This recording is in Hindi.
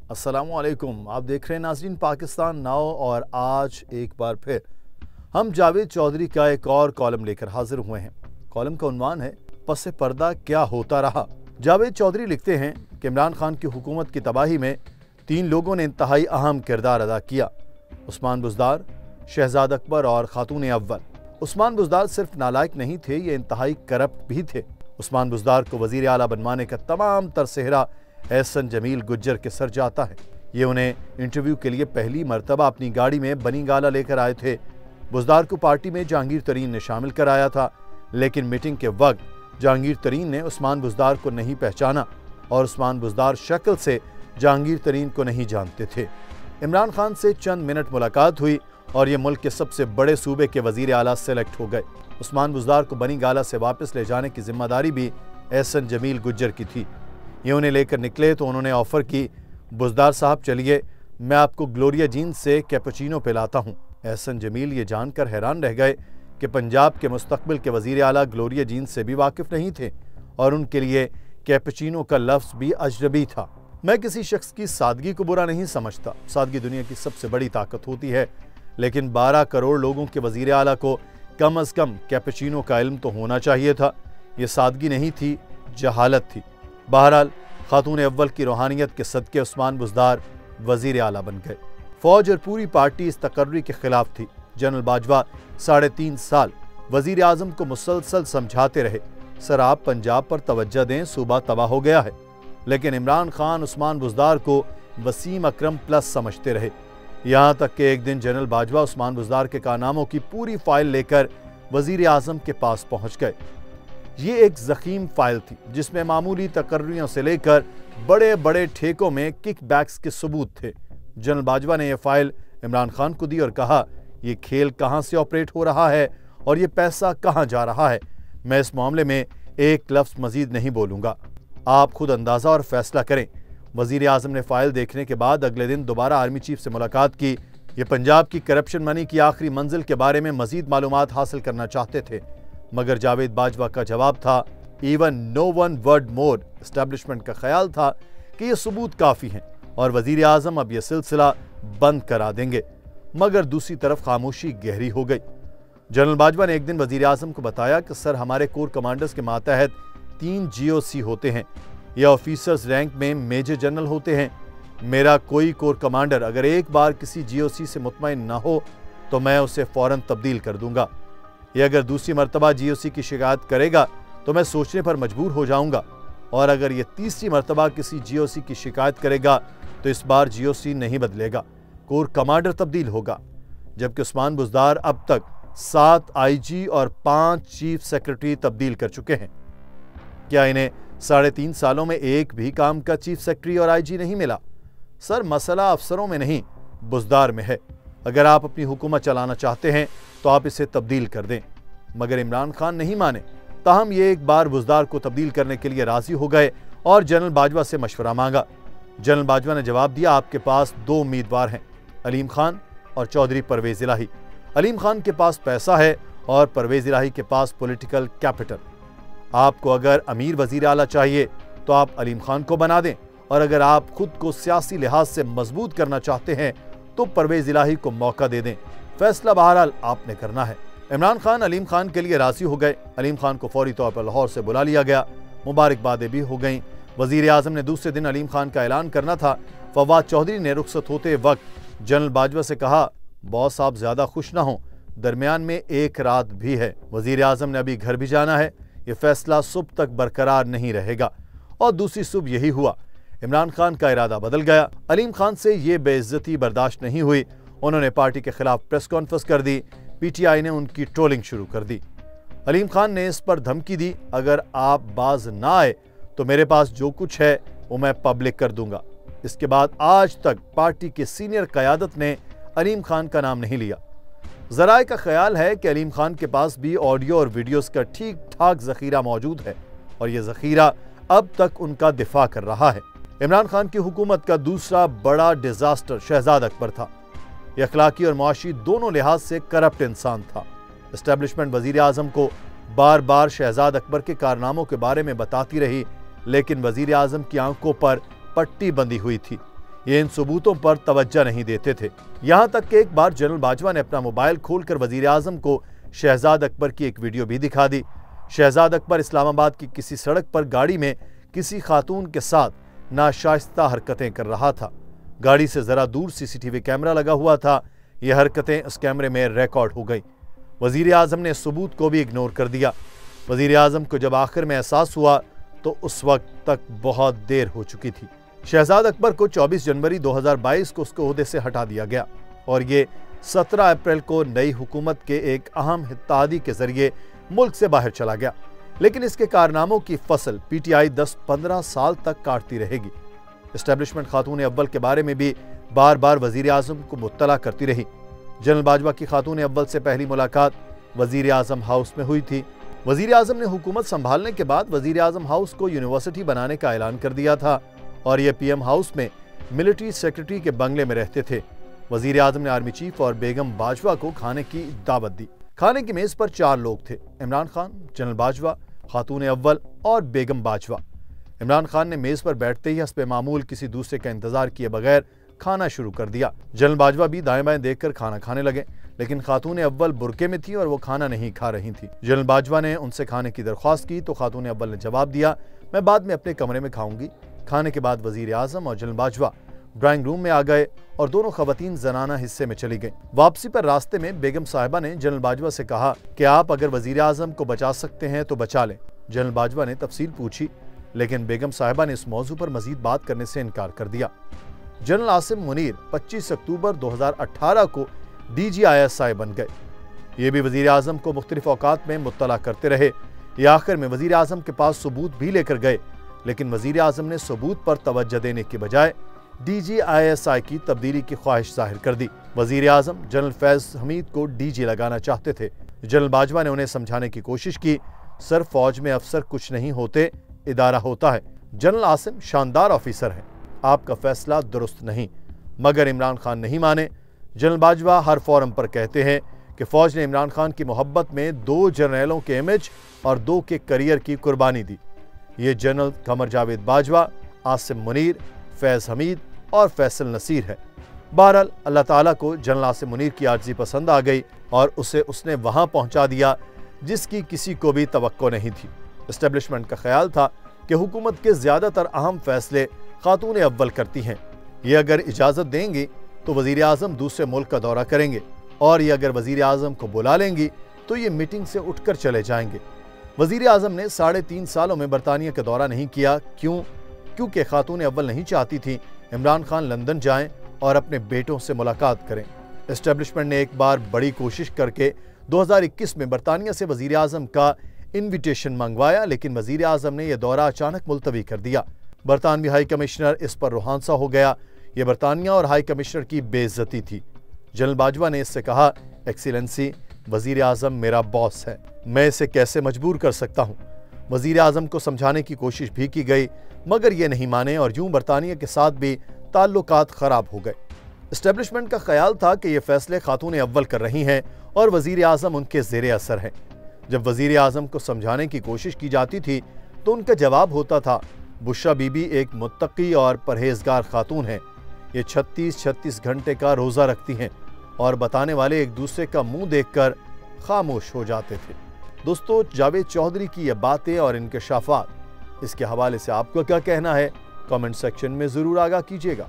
अस्सलामुअलैकुम। आप देख रहे हैं नाज़रीन पाकिस्तान नाउ और आज एक बार फिर हम जावेद चौधरी का एक और कॉलम लेकर हाजिर हुए हैं। कॉलम का उन्वान है पसे पर्दा क्या होता रहा। जावेद चौधरी लिखते हैं कि इमरान खान की हुकूमत की तबाही में 3 लोगों ने इंतहाई अहम किरदार अदा किया, उस्मान बुज़दार, शहजाद अकबर और खातून अव्वल। उस्मान बुज़दार सिर्फ नालायक नहीं थे, ये इंतहाई करप्ट भी थे। उस्मान बुज़दार को वज़ीर आला बनवाने का तमाम तर सेहरा एहसन जमील गुज्जर के सर जाता है। ये उन्हें इंटरव्यू के लिए पहली मरतबा अपनी गाड़ी में बनी गाला लेकर आए थे। बुज़दार को पार्टी में जहांगीर तरीन ने शामिल कराया था, लेकिन मीटिंग के वक्त जहांगीर तरीन ने उस्मान बुज़दार को नहीं पहचाना और उस्मान बुज़दार शक्ल से जहांगीर तरीन को नहीं जानते थे। इमरान खान से चंद मिनट मुलाकात हुई और ये मुल्क के सबसे बड़े सूबे के वज़ीर आला सेलेक्ट हो गए। उस्मान बुज़दार को बनी गाला से वापस ले जाने की जिम्मेदारी भी एहसन जमील गुज्जर की थी। ये उन्हें लेकर निकले तो उन्होंने ऑफर की, बुज़दार साहब चलिए, मैं आपको ग्लोरिया जीन से कैपुचिनो पिलाता हूँ। एहसन जमील ये जानकर हैरान रह गए कि पंजाब के मुस्तकबिल के वज़ीर आला ग्लोरिया जीन से भी वाकिफ़ नहीं थे और उनके लिए कैपुचिनो का लफ्ज़ भी अजनबी था। मैं किसी शख्स की सादगी को बुरा नहीं समझता, सादगी दुनिया की सबसे बड़ी ताकत होती है, लेकिन 12 करोड़ लोगों के वज़ीर आला को कम अज़ कम कैपुचिनो का इल्म तो होना चाहिए था। ये सादगी नहीं थी, जहालत थी। बहरहाल खातून अव्वल की रूहानियत के सदके उस्मान बुज़दार वज़ीर आला बन गए। फौज और पूरी पार्टी इस तकर्री के खिलाफ थी। जनरल बाजवा 3.5 साल वज़ीर आज़म को मुसलसल समझाते रहे, सर आप पंजाब पर तवज्जो दें, सूबा तबाह हो गया है। लेकिन इमरान खान उस्मान बुज़दार को वसीम अकरम प्लस समझते रहे। यहाँ तक कि एक दिन जनरल बाजवा उस्मान बुज़दार के कारनामों की पूरी फाइल लेकर वज़ीर आज़म के पास पहुँच गए। ये एक ज़ख़ीम फाइल थी जिसमें मामूली तकर्रियों से लेकर बड़े बड़े ठेकों में किक बैक्स के सबूत थे। जनरल बाजवा ने यह फाइल इमरान खान को दी और कहा, ये खेल कहाँ से ऑपरेट हो रहा है और ये पैसा कहाँ जा रहा है। मैं इस मामले में एक लफ्ज़ मजीद नहीं बोलूँगा, आप खुद अंदाज़ा और फैसला करें। वज़ीर आज़म ने फाइल देखने के बाद अगले दिन दोबारा आर्मी चीफ से मुलाकात की। ये पंजाब की करप्शन मनी की आखिरी मंजिल के बारे में मजीद मालूमात हासिल करना चाहते थे, मगर जावेद बाजवा का जवाब था, इवन नो वन वर्ड मोर। एस्टेब्लिशमेंट का ख्याल था कि ये सबूत काफ़ी हैं और वज़ीर आज़म अब यह सिलसिला बंद करा देंगे, मगर दूसरी तरफ खामोशी गहरी हो गई। जनरल बाजवा ने एक दिन वज़ीर आज़म को बताया कि सर हमारे कोर कमांडर्स के मातहत 3 GOC होते हैं, यह ऑफिसर्स रैंक में मेजर जनरल होते हैं। मेरा कोई कोर कमांडर अगर एक बार किसी GOC से मुतमईन ना हो तो मैं उसे फ़ौरन तब्दील कर दूंगा। ये अगर दूसरी मरतबा GOC की शिकायत करेगा तो मैं सोचने पर मजबूर हो जाऊंगा, और अगर ये तीसरी मरतबा किसी GOC की शिकायत करेगा तो इस बार GOC नहीं बदलेगा, कोर कमांडर तब्दील होगा। जबकि उस्मान बुज़दार अब तक 7 IG और 5 चीफ सेक्रेटरी तब्दील कर चुके हैं। क्या इन्हें 3.5 सालों में एक भी काम का चीफ सेक्रेटरी और IG नहीं मिला? सर मसला अफसरों में नहीं, बुज़दार में है। अगर आप अपनी हुकूमत चलाना चाहते हैं तो आप इसे तब्दील कर दें, मगर इमरान खान नहीं माने। ताहम ये एक बार बुज़दार को तब्दील करने के लिए राजी हो गए और जनरल बाजवा से मशवरा मांगा। जनरल बाजवा ने जवाब दिया, आपके पास 2 उम्मीदवार हैं, अलीम खान और चौधरी परवेज़ इलाही। अलीम खान के पास पैसा है और परवेज़ इलाही के पास पॉलिटिकल कैपिटल। आपको अगर अमीर वज़ीर आला चाहिए तो आप अलीम खान को बना दें, और अगर आप खुद को सियासी लिहाज से मजबूत करना चाहते हैं तो परवेज़ इलाही को मौका दे दें। फैसला बहरहाल आपने करना है। इमरान खान अलीम खान के लिए राजी हो गए। अलीम खान को फौरी तौर पर लाहौर से बुला लिया गया। मुबारकबादें भी हो गईं। वज़ीर आज़म ने दूसरे दिन अलीम खान का ऐलान करना था। फवाद चौधरी ने रुखसत होते वक्त जनरल बाजवा से कहा, बॉस आप ज़्यादा खुश ना हों, दरमियान में एक रात भी है। वज़ीर आज़म ने अभी घर भी जाना है, ये फैसला सुबह तक बरकरार नहीं रहेगा। और दूसरी सुबह यही हुआ। इमरान खान का इरादा बदल गया। अलीम खान से ये बेइज्जती बर्दाश्त नहीं हुई। उन्होंने पार्टी के खिलाफ प्रेस कॉन्फ्रेंस कर दी। PTI ने उनकी ट्रोलिंग शुरू कर दी। अलीम खान ने इस पर धमकी दी, अगर आप बाज ना आए तो मेरे पास जो कुछ है वो मैं पब्लिक कर दूंगा। इसके बाद आज तक पार्टी की सीनियर क़यादत ने अलीम खान का नाम नहीं लिया। ज़राए का ख्याल है कि अलीम खान के पास भी ऑडियो और वीडियोस का ठीक ठाक ज़ख़ीरा मौजूद है और यह ज़ख़ीरा अब तक उनका दिफा कर रहा है। इमरान खान की हुकूमत का दूसरा बड़ा डिजास्टर शहजाद अकबर था। यह अखलाकी और मुआशी दोनों लिहाज से करप्ट इंसान था। एस्टेब्लिशमेंट वज़ीर आज़म को बार बार शहजाद अकबर के कारनामों के बारे में बताती रही, लेकिन वज़ीर आज़म की आंखों पर पट्टी बंधी हुई थी। ये इन सबूतों पर तवज्जो नहीं देते थे। यहां तक कि एक बार जनरल बाजवा ने अपना मोबाइल खोलकर वजीर आजम को शहजाद अकबर की एक वीडियो भी दिखा दी। शहजाद अकबर इस्लामाबाद की किसी सड़क पर गाड़ी में किसी खातून के साथ नाशाइस्ता हरकतें कर रहा था। गाड़ी से जरा दूर सीसीटीवी कैमरा लगा हुआ था। यह हरकतें उस कैमरे में रिकॉर्ड हो गई। वजीर आजम ने सबूत को भी इग्नोर कर दिया। वजीर आजम को जब आखिर में एहसास हुआ तो उस वक्त तक बहुत देर हो चुकी थी। शहजाद अकबर को 24 जनवरी 2022 को उसके ओहदे से हटा दिया गया और ये 17 अप्रैल को नई हुकूमत के एक अहम इत्तेहादी के जरिए मुल्क से बाहर चला गया। लेकिन इसके कारनामों की फसल पीटीआई 10-15 साल तक काटती रहेगी। एस्टेब्लिशमेंट खातून अव्वल के बारे में भी बार बार वजीर आजम को मुत्तला करती रही। जनरल बाजवा की खातून अव्वल से पहली मुलाकात वजीर आजम हाउस में हुई थी। वजीर आजम ने हुकूमत संभालने के बाद वजीर आजम हाउस को यूनिवर्सिटी बनाने का ऐलान कर दिया था और यह पीएम हाउस में मिलिट्री सेक्रेटरी के बंगले में रहते थे। वजीर आजम ने आर्मी चीफ और बेगम बाजवा को खाने की दावत दी। खाने की मेज पर 4 लोग थे, इमरान खान, जनरल बाजवा, खातून अव्वल और बेगम बाजवा। इमरान खान ने मेज पर बैठते ही हस्बे मामूल किसी दूसरे का इंतजार किए बगैर खाना शुरू कर दिया। जनरल बाजवा भी दाएं बाएं देखकर खाना खाने लगे, लेकिन खातून अव्वल बुरके में थी और वो खाना नहीं खा रही थी। जनरल बाजवा ने उनसे खाने की दरख्वास्त की तो खातून अव्वल ने जवाब दिया, मैं बाद में अपने कमरे में खाऊंगी। खाने के बाद वजीर आजम और जनरल बाजवा ड्राइंग रूम में आ गए और दोनों खवातीन जनाना हिस्से में चली गईं। वापसी पर रास्ते में बेगम साहिबा ने जनरल बाजवा से कहा कि आप अगर वजीर आजम को बचा सकते हैं तो बचा लें। जनरल बाजवा ने तफसील पूछी, लेकिन बेगम साहिबा ने इस मौजू पर मजीद बात करने से इनकार कर दिया। जनरल आसिम मुनीर 25 अक्टूबर 2018 को DGISI बन गए। ये भी वजीर आजम को मुख्तलिफ औकात में मुत्तला करते रहे। ये आखिर में वजीर आजम के पास सबूत भी लेकर गए, लेकिन वजीर आजम ने सबूत पर तवज्जो देने के बजाय DGISI की तब्दीली की ख्वाहिश जाहिर कर दी। वजीर आजम जनरल फैज हमीद को DG लगाना चाहते थे। जनरल बाजवा ने उन्हें समझाने की कोशिश की, सर फौज में अफसर कुछ नहीं होते, इदारा होता है। जनरल आसिम शानदार ऑफिसर हैं, आपका फैसला दुरुस्त नहीं। मगर इमरान खान नहीं माने। जनरल बाजवा हर फोरम पर कहते हैं कि फौज ने इमरान खान की मोहब्बत में 2 जनरलों के इमेज और 2 के करियर की कुर्बानी दी। ये जनरल कमर जावेद बाजवा, आसिम मुनीर, फैज हमीद और फैसल नसीर है। बहरहाल अल्लाह ताला को जनरल आसिम मुनीर की आर्जी पसंद आ गई और उसने वहां पहुंचा दिया जिसकी किसी को भी तवक्को नहीं थी। एस्टेब्लिशमेंट का ख्याल था कि हुकूमत के ज्यादातर अहम फैसले खातून अव्वल करती हैं। ये अगर इजाजत देंगी तो वजीर आजम दूसरे मुल्क का दौरा करेंगे और ये अगर वजीर आजम को बुला लेंगी तो ये मीटिंग से उठकर चले जाएंगे। वजीर आजम ने 3.5 सालों में बरतानिया का दौरा नहीं किया। क्योंकि खातून अव्वल नहीं चाहती थी इमरान खान लंदन जाएं और अपने बेटों से मुलाकात करें। एस्टेब्लिशमेंट ने एक बार बड़ी कोशिश करके 2021 में बरतानिया से वजीर आजम का इन्विटेशन मंगवाया, लेकिन वजीर आजम ने यह दौरा अचानक मुलतवी कर दिया। बरतानवी हाई कमिश्नर इस पर रुहानसा हो गया। यह बरतानिया और हाई कमिश्नर की बेइज्जती थी। जनरल बाजवा ने इससे कहा, एक्सीलेंसी, वजीर आजम मेरा बॉस है, मैं इसे कैसे मजबूर कर सकता हूँ। वजीर आजम को समझाने की कोशिश भी की गई, मगर ये नहीं माने और यूं बरतानिया के साथ भी ताल्लुकात खराब हो गए। एस्टेब्लिशमेंट का ख्याल था कि ये फैसले खातून अव्वल कर रही हैं और वजीर आजम उनके जेर असर हैं। जब वजीर आजम को समझाने की कोशिश की जाती थी तो उनका जवाब होता था, बुशरा बीबी एक मुत्तकी और परहेजगार खातून है, ये 36 घंटे का रोज़ा रखती हैं और बताने वाले एक दूसरे का मुंह देखकर खामोश हो जाते थे। दोस्तों, जावेद चौधरी की ये बातें और इंकशाफात, इसके हवाले से आपका क्या कहना है? कमेंट सेक्शन में ज़रूर आगाह कीजिएगा।